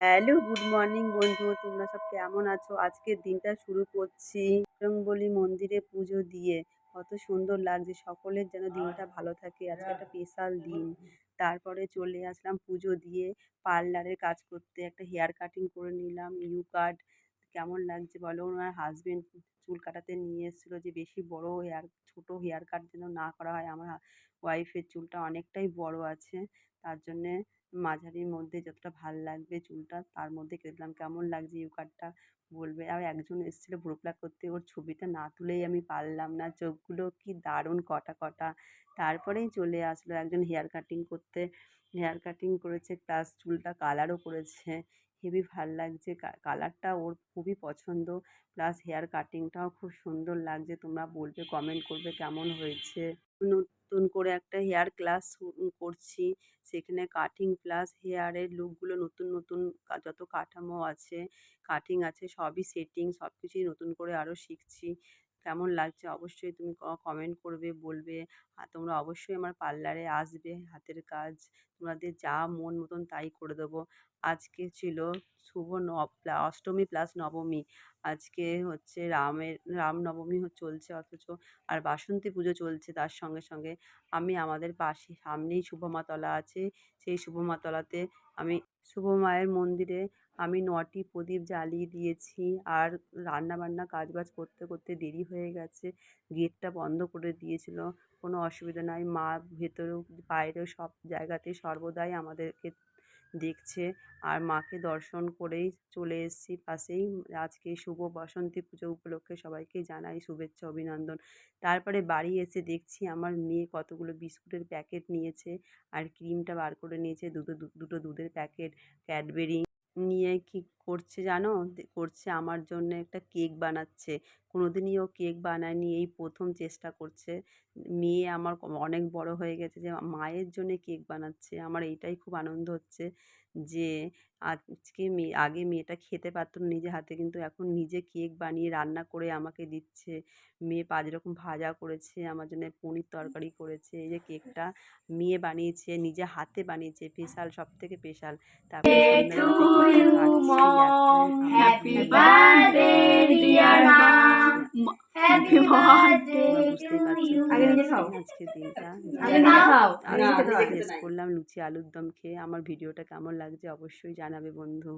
Hello, good morning বন্ধু। তোমরা সব কেমন আছো? আজকের দিনটা শুরু করছি বজরংবলী মন্দিরে পুজো দিয়ে। কত সুন্দর লাগছে, সকলের যেন দিনটা ভালো থাকে। আজকে একটা স্পেশাল দিন। তারপরে চলে আসলাম পুজো দিয়ে পার্লারের কাজ করতে। একটা হেয়ার কাটিং করে নিলাম, ইউ কাট। কেমন লাগছে বলো? ওনার হাজবেন্ড চুল কাটাতে নিয়ে এসেছিলো যে বেশি বড় হেয়ার, ছোট হেয়ার কাট যেন না করা হয়। আমার ওয়াইফের চুলটা অনেকটাই বড় আছে, তার জন্যে মাঝারির মধ্যে যতটা ভাল লাগবে চুলটা তার মধ্যে কেটে দিলাম। কেমন লাগছে ইউ কাটটা বলবে। আর একজন এসেছিলো ভ্রু প্লাক করতে, ওর ছবিটা না তুলেই আমি পারলাম না। চোখগুলো কি দারুণ কটা কটা। তারপরেই চলে আসলো একজন হেয়ার কাটিং করতে। হেয়ার কাটিং করেছে প্লাস চুলটা কালারও করেছে। হেবি ভাল লাগছে, কালারটা ওর খুবই পছন্দ, প্লাস হেয়ার কাটিংটাও খুব সুন্দর লাগছে। তোমরা বলবে, কমেন্ট করবে কেমন হয়েছে। নতুন করে একটা হেয়ার ক্লাস করছি, সেখানে কাটিং প্লাস হেয়ারের লুকগুলো নতুন নতুন যত কাঠামো আছে, কাটিং আছে, সবই সেটিং সব কিছুই নতুন করে আরও শিখছি। কেমন লাগছে অবশ্যই তুমি কমেন্ট করবে, বলবে। আর তোমরা অবশ্যই আমার পার্লারে আসবে, হাতের কাজ তোমাদের যা মন মতন তাই করে দেবো। আজকে ছিল শুভ অষ্টমী প্লাস নবমী। আজকে হচ্ছে রামনবমী চলছে, অথচ আর বাসন্তী পুজো চলছে তার সঙ্গে সঙ্গে। আমি আমাদের পাশে সামনেই শুভমাতলা আছে, সেই শুভমাতলাতে আমি শুভ মায়ের মন্দিরে আমি ৯টি প্রদীপ জ্বালিয়ে দিয়েছি। আর রান্নাবান্না কাজবাজ করতে করতে দেরি হয়ে গেছে, গেটটা বন্ধ করে দিয়েছিল। কোনো অসুবিধা নাই, মা ভেতরেও বাইরেও সব জায়গাতেই সর্বদাই আমাদেরকে দেখছে। আর মাকে দর্শন করেই চলে এসেছি পাশেই। আজকে শুভ বাসন্তী পুজো উপলক্ষে সবাইকে জানাই শুভেচ্ছা, অভিনন্দন। তারপরে বাড়ি এসে দেখছি আমার মেয়ে কতগুলো বিস্কুটের প্যাকেট নিয়েছে আর ক্রিমটা বার করে নিয়েছে, দুটো দুধের প্যাকেট, ক্যাডবেরি নিয়ে কি করছে জানো? করছে আমার জন্য একটা কেক বানাচ্ছে। কোনোদিনই ও কেক বানায়নি, এই প্রথম চেষ্টা করছে। মেয়ে আমার অনেক বড় হয়ে গেছে যে মায়ের জন্য কেক বানাচ্ছে। আমার এইটাই খুব আনন্দ হচ্ছে যে আজকে আগে মেয়েটা খেতে পারতো না নিজে হাতে, কিন্তু এখন নিজে কেক বানিয়ে রান্না করে আমাকে দিচ্ছে। মেয়ে 5 রকম ভাজা করেছে, আমার জন্য পনির তরকারি করেছে। এই যে কেকটা মেয়ে বানিয়েছে, নিজে হাতে বানিয়েছে, স্পেশাল, সবথেকে স্পেশাল। তারপরে সন্ধ্যাবেলাতে কেকটা কাটছি একটাই, happy birthday dear mom, happy birthday বুঝতেই পারছো আজকের দিনটা। আমি শেষ করলাম লুচি আলুর দম খেয়ে। আমার ভিডিওটা কেমন লাগছে অবশ্যই জানাবে বন্ধু।